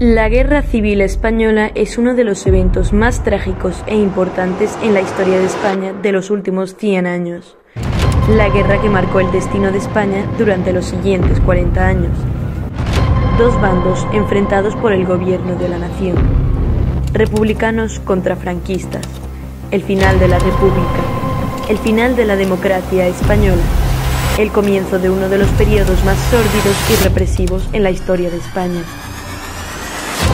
La Guerra Civil Española es uno de los eventos más trágicos e importantes en la historia de España de los últimos 100 años. La guerra que marcó el destino de España durante los siguientes 40 años. Dos bandos enfrentados por el gobierno de la nación. Republicanos contra franquistas. El final de la República. El final de la democracia española. El comienzo de uno de los periodos más sórdidos y represivos en la historia de España.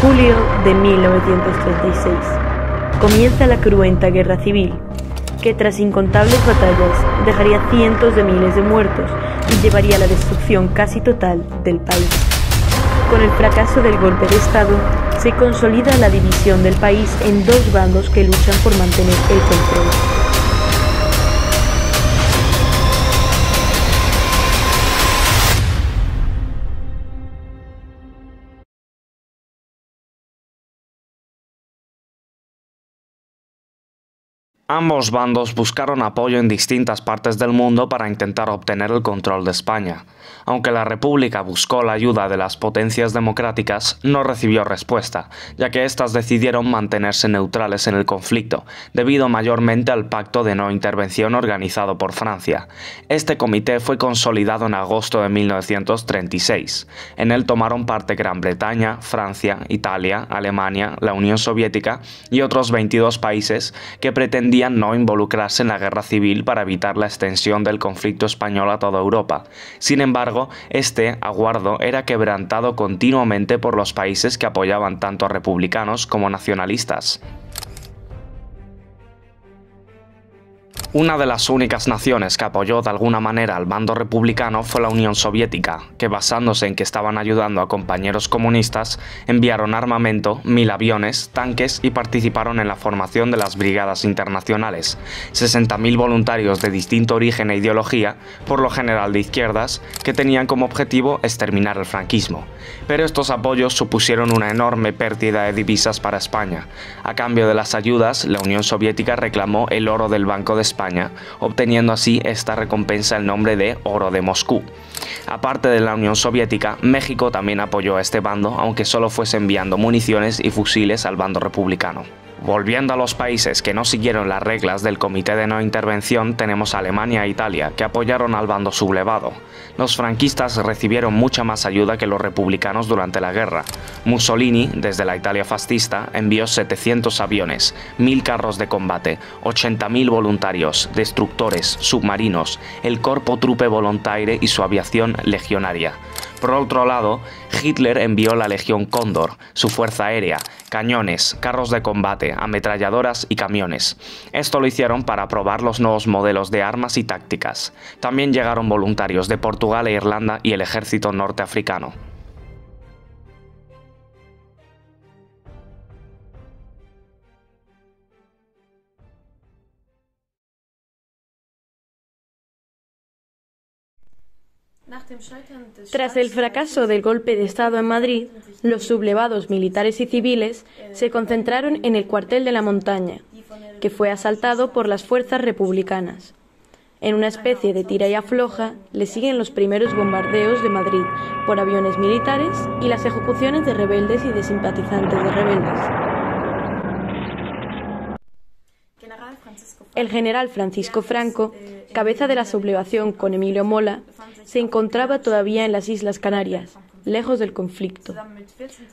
Julio de 1936. Comienza la cruenta guerra civil, que tras incontables batallas dejaría cientos de miles de muertos y llevaría a la destrucción casi total del país. Con el fracaso del golpe de Estado, se consolida la división del país en dos bandos que luchan por mantener el control. Ambos bandos buscaron apoyo en distintas partes del mundo para intentar obtener el control de España. Aunque la República buscó la ayuda de las potencias democráticas, no recibió respuesta, ya que éstas decidieron mantenerse neutrales en el conflicto, debido mayormente al pacto de no intervención organizado por Francia. Este comité fue consolidado en agosto de 1936. En él tomaron parte Gran Bretaña, Francia, Italia, Alemania, la Unión Soviética y otros 22 países que pretendían no involucrarse en la guerra civil para evitar la extensión del conflicto español a toda Europa. Sin embargo, este acuerdo era quebrantado continuamente por los países que apoyaban tanto a republicanos como nacionalistas. Una de las únicas naciones que apoyó de alguna manera al bando republicano fue la Unión Soviética, que basándose en que estaban ayudando a compañeros comunistas, enviaron armamento, 1000 aviones, tanques y participaron en la formación de las brigadas internacionales, 60.000 voluntarios de distinto origen e ideología, por lo general de izquierdas, que tenían como objetivo exterminar el franquismo. Pero estos apoyos supusieron una enorme pérdida de divisas para España. A cambio de las ayudas, la Unión Soviética reclamó el oro del Banco de España, obteniendo así esta recompensa el nombre de Oro de Moscú. Aparte de la Unión Soviética, México también apoyó a este bando, aunque solo fuese enviando municiones y fusiles al bando republicano. Volviendo a los países que no siguieron las reglas del Comité de No Intervención, tenemos a Alemania e Italia, que apoyaron al bando sublevado. Los franquistas recibieron mucha más ayuda que los republicanos durante la guerra. Mussolini, desde la Italia fascista, envió 700 aviones, 1000 carros de combate, 80.000 voluntarios, destructores, submarinos, el Corpo Truppe Volontaire y su aviación legionaria. Por otro lado, Hitler envió la Legión Cóndor, su fuerza aérea, cañones, carros de combate, ametralladoras y camiones. Esto lo hicieron para probar los nuevos modelos de armas y tácticas. También llegaron voluntarios de Portugal e Irlanda y el ejército norteafricano. Tras el fracaso del golpe de Estado en Madrid, los sublevados militares y civiles se concentraron en el cuartel de la Montaña, que fue asaltado por las fuerzas republicanas. En una especie de tira y afloja, le siguen los primeros bombardeos de Madrid por aviones militares y las ejecuciones de rebeldes y de simpatizantes de rebeldes. El general Francisco Franco, cabeza de la sublevación con Emilio Mola, se encontraba todavía en las Islas Canarias, lejos del conflicto.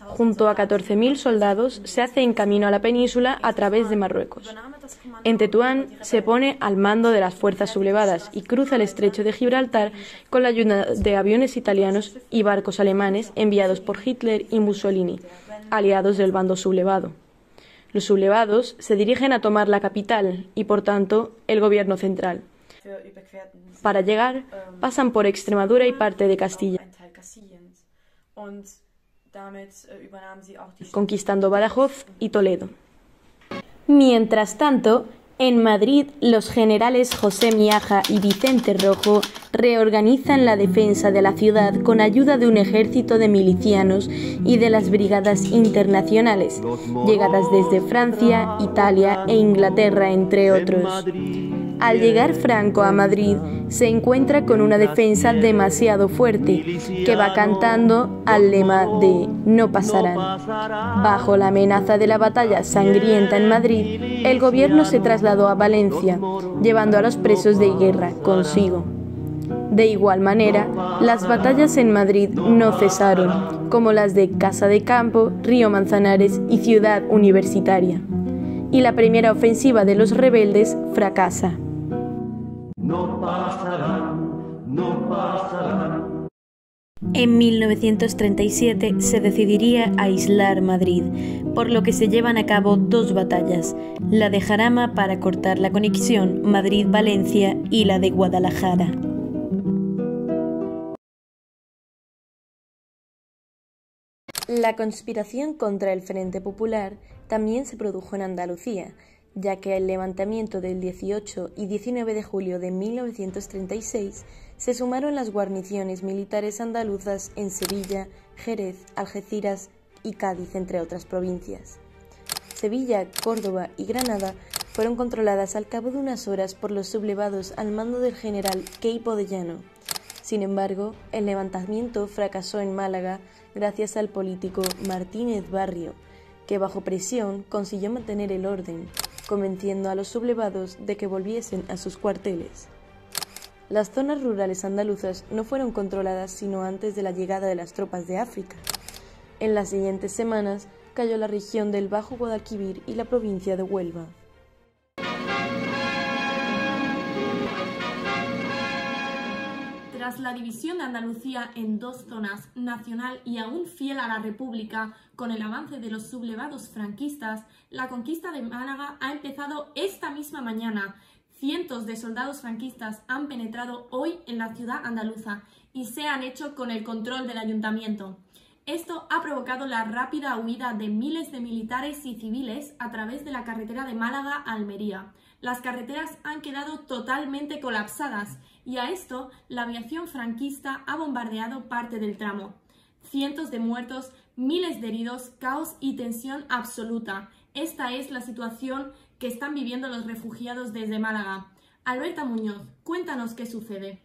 Junto a 14.000 soldados se hace en camino a la península a través de Marruecos. En Tetuán se pone al mando de las fuerzas sublevadas y cruza el estrecho de Gibraltar con la ayuda de aviones italianos y barcos alemanes enviados por Hitler y Mussolini, aliados del bando sublevado. Los sublevados se dirigen a tomar la capital y, por tanto, el gobierno central. Para llegar, pasan por Extremadura y parte de Castilla, conquistando Badajoz y Toledo. Mientras tanto, en Madrid, los generales José Miaja y Vicente Rojo reorganizan la defensa de la ciudad con ayuda de un ejército de milicianos y de las brigadas internacionales, llegadas desde Francia, Italia e Inglaterra, entre otros. Al llegar Franco a Madrid, se encuentra con una defensa demasiado fuerte, que va cantando al lema de "no pasarán". Bajo la amenaza de la batalla sangrienta en Madrid, el gobierno se trasladó a Valencia, llevando a los presos de guerra consigo. De igual manera, las batallas en Madrid no cesaron, como las de Casa de Campo, Río Manzanares y Ciudad Universitaria. Y la primera ofensiva de los rebeldes fracasa. No pasarán, no pasarán. En 1937 se decidiría aislar Madrid, por lo que se llevan a cabo dos batallas, la de Jarama para cortar la conexión Madrid-Valencia y la de Guadalajara. La conspiración contra el Frente Popular también se produjo en Andalucía, ya que al levantamiento del 18 y 19 de julio de 1936 se sumaron las guarniciones militares andaluzas en Sevilla, Jerez, Algeciras y Cádiz, entre otras provincias. Sevilla, Córdoba y Granada fueron controladas al cabo de unas horas por los sublevados al mando del general Queipo de Llano. Sin embargo, el levantamiento fracasó en Málaga gracias al político Martínez Barrio, que bajo presión consiguió mantener el orden, convenciendo a los sublevados de que volviesen a sus cuarteles. Las zonas rurales andaluzas no fueron controladas sino antes de la llegada de las tropas de África. En las siguientes semanas cayó la región del Bajo Guadalquivir y la provincia de Huelva. Tras la división de Andalucía en dos zonas, nacional y aún fiel a la República, con el avance de los sublevados franquistas, la conquista de Málaga ha empezado esta misma mañana. Cientos de soldados franquistas han penetrado hoy en la ciudad andaluza y se han hecho con el control del ayuntamiento. Esto ha provocado la rápida huida de miles de militares y civiles a través de la carretera de Málaga a Almería. Las carreteras han quedado totalmente colapsadas y a esto la aviación franquista ha bombardeado parte del tramo. Cientos de muertos, miles de heridos, caos y tensión absoluta. Esta es la situación que están viviendo los refugiados desde Málaga. Alberta Muñoz, cuéntanos qué sucede.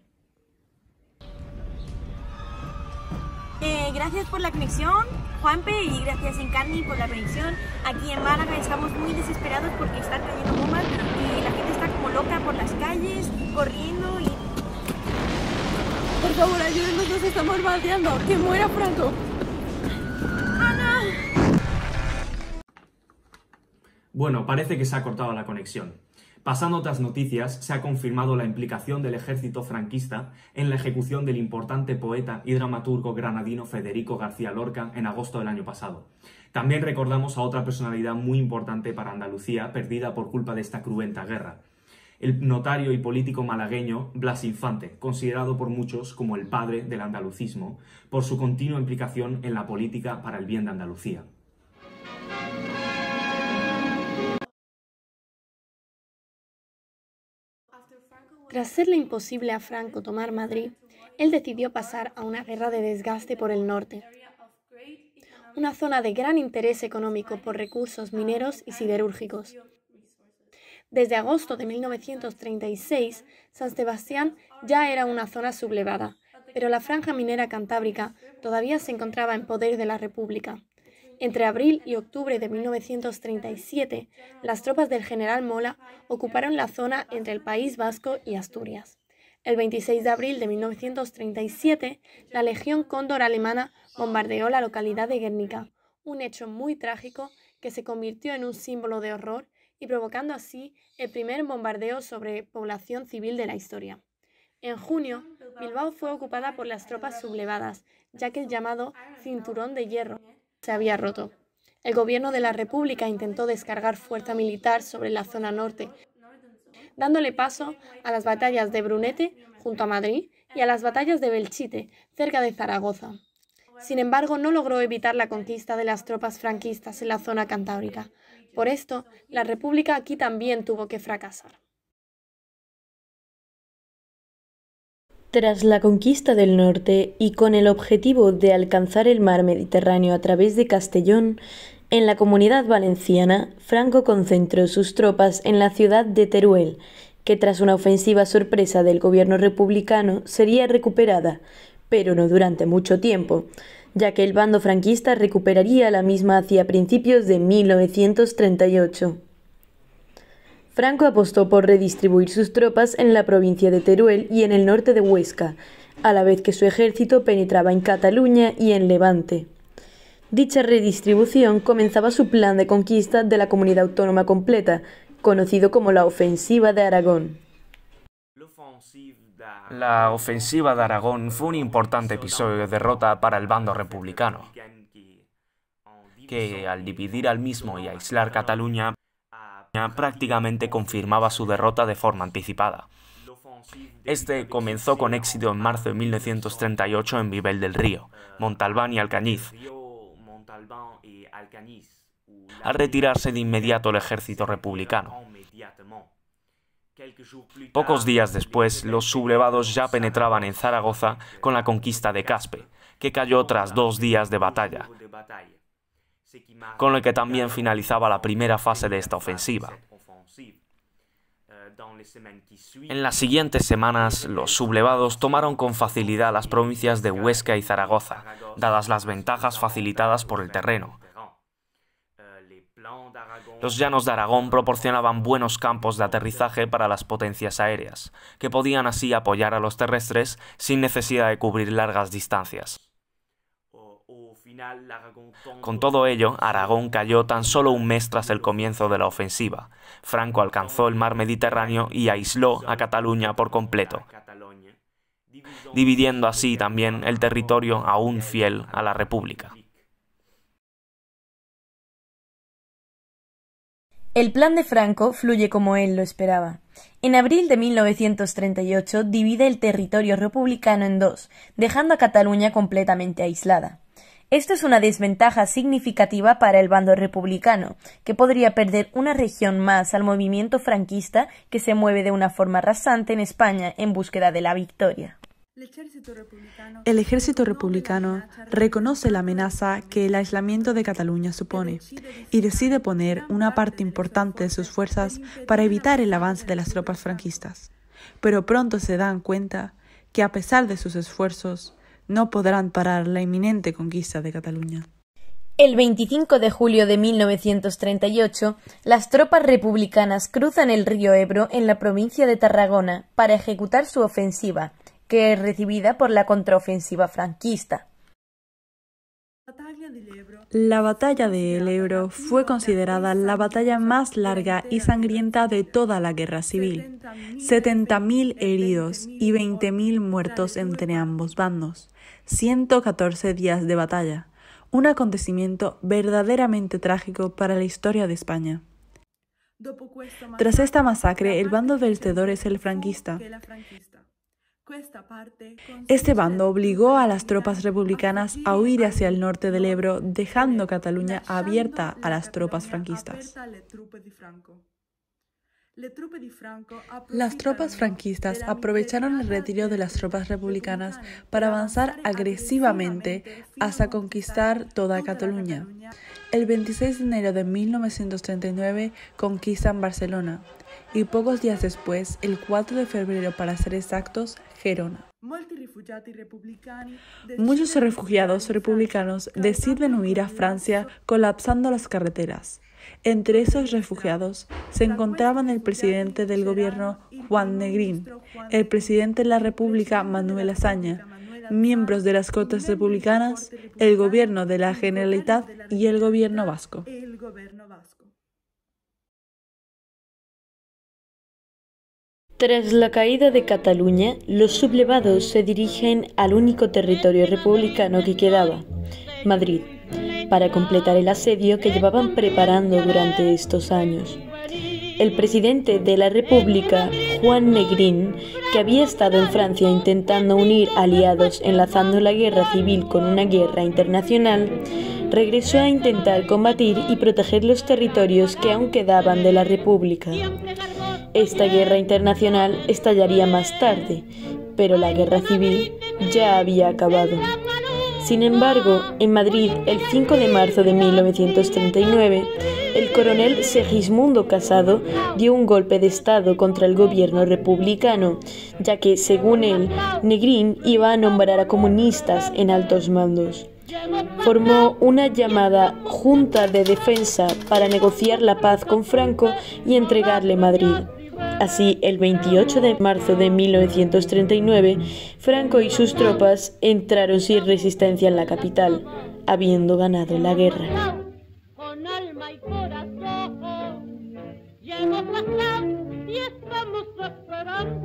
Gracias por la conexión, Juanpe, y gracias Encarni por la conexión. Aquí en Málaga estamos muy desesperados porque están cayendo bombas y la gente está como loca por las calles, corriendo y... Por favor, ayúdennos, nos estamos bombardeando. ¡Que muera Franco! ¡Ana! Bueno, parece que se ha cortado la conexión. Pasando a otras noticias, se ha confirmado la implicación del ejército franquista en la ejecución del importante poeta y dramaturgo granadino Federico García Lorca en agosto del año pasado. También recordamos a otra personalidad muy importante para Andalucía, perdida por culpa de esta cruenta guerra. El notario y político malagueño Blas Infante, considerado por muchos como el padre del andalucismo, por su continua implicación en la política para el bien de Andalucía. Tras serle imposible a Franco tomar Madrid, él decidió pasar a una guerra de desgaste por el norte, una zona de gran interés económico por recursos mineros y siderúrgicos. Desde agosto de 1936, San Sebastián ya era una zona sublevada, pero la franja minera cantábrica todavía se encontraba en poder de la República. Entre abril y octubre de 1937, las tropas del general Mola ocuparon la zona entre el País Vasco y Asturias. El 26 de abril de 1937, la Legión Cóndor alemana bombardeó la localidad de Guernica, un hecho muy trágico que se convirtió en un símbolo de horror y provocando así el primer bombardeo sobre población civil de la historia. En junio, Bilbao fue ocupada por las tropas sublevadas, ya que el llamado Cinturón de Hierro se había roto. El gobierno de la República intentó descargar fuerza militar sobre la zona norte, dándole paso a las batallas de Brunete, junto a Madrid, y a las batallas de Belchite, cerca de Zaragoza. Sin embargo, no logró evitar la conquista de las tropas franquistas en la zona cantábrica. Por esto, la República aquí también tuvo que fracasar. Tras la conquista del norte y con el objetivo de alcanzar el mar Mediterráneo a través de Castellón, en la Comunidad Valenciana, Franco concentró sus tropas en la ciudad de Teruel, que tras una ofensiva sorpresa del gobierno republicano sería recuperada, pero no durante mucho tiempo, ya que el bando franquista recuperaría la misma hacia principios de 1938. Franco apostó por redistribuir sus tropas en la provincia de Teruel y en el norte de Huesca, a la vez que su ejército penetraba en Cataluña y en Levante. Dicha redistribución comenzaba su plan de conquista de la comunidad autónoma completa, conocido como la Ofensiva de Aragón. La ofensiva de Aragón fue un importante episodio de derrota para el bando republicano, que al dividir al mismo y aislar Cataluña, prácticamente confirmaba su derrota de forma anticipada. Este comenzó con éxito en marzo de 1938 en Vivel del Río, Montalbán y Alcañiz, al retirarse de inmediato el ejército republicano. Pocos días después, los sublevados ya penetraban en Zaragoza con la conquista de Caspe, que cayó tras 2 días de batalla, con lo que también finalizaba la primera fase de esta ofensiva. En las siguientes semanas, los sublevados tomaron con facilidad las provincias de Huesca y Zaragoza, dadas las ventajas facilitadas por el terreno. Los llanos de Aragón proporcionaban buenos campos de aterrizaje para las potencias aéreas, que podían así apoyar a los terrestres sin necesidad de cubrir largas distancias. Con todo ello, Aragón cayó tan solo un mes tras el comienzo de la ofensiva. Franco alcanzó el mar Mediterráneo y aisló a Cataluña por completo, dividiendo así también el territorio aún fiel a la República. El plan de Franco fluye como él lo esperaba. En abril de 1938 divide el territorio republicano en 2, dejando a Cataluña completamente aislada. Esto es una desventaja significativa para el bando republicano, que podría perder una región más al movimiento franquista que se mueve de una forma rasante en España en búsqueda de la victoria. El ejército republicano reconoce la amenaza que el aislamiento de Cataluña supone y decide poner una parte importante de sus fuerzas para evitar el avance de las tropas franquistas. Pero pronto se dan cuenta que a pesar de sus esfuerzos, no podrán parar la inminente conquista de Cataluña. El 25 de julio de 1938, las tropas republicanas cruzan el río Ebro en la provincia de Tarragona para ejecutar su ofensiva, que es recibida por la contraofensiva franquista. La batalla del Ebro fue considerada la batalla más larga y sangrienta de toda la guerra civil. 70.000 heridos y 20.000 muertos entre ambos bandos. 114 días de batalla. Un acontecimiento verdaderamente trágico para la historia de España. Tras esta masacre, el bando vencedor es el franquista. Este bando obligó a las tropas republicanas a huir hacia el norte del Ebro, dejando Cataluña abierta a las tropas franquistas. Las tropas franquistas aprovecharon el retiro de las tropas republicanas para avanzar agresivamente hasta conquistar toda Cataluña. El 26 de enero de 1939 conquistan Barcelona y pocos días después, el 4 de febrero para ser exactos, Gerona. Muchos refugiados republicanos deciden huir a Francia colapsando las carreteras. Entre esos refugiados se encontraban el presidente del gobierno Juan Negrín, el presidente de la República Manuel Azaña, miembros de las Cortes republicanas, el gobierno de la Generalitat y el gobierno vasco. Tras la caída de Cataluña, los sublevados se dirigen al único territorio republicano que quedaba, Madrid, para completar el asedio que llevaban preparando durante estos años. El presidente de la República, Juan Negrín, que había estado en Francia intentando unir aliados enlazando la guerra civil con una guerra internacional, regresó a intentar combatir y proteger los territorios que aún quedaban de la República. Esta guerra internacional estallaría más tarde, pero la guerra civil ya había acabado. Sin embargo, en Madrid, el 5 de marzo de 1939, el coronel Segismundo Casado dio un golpe de estado contra el gobierno republicano, ya que, según él, Negrín iba a nombrar a comunistas en altos mandos. Formó una llamada Junta de Defensa para negociar la paz con Franco y entregarle Madrid. Así, el 28 de marzo de 1939, Franco y sus tropas entraron sin resistencia en la capital, habiendo ganado la guerra. Con alma y corazón, y hemos pasado y estamos esperando.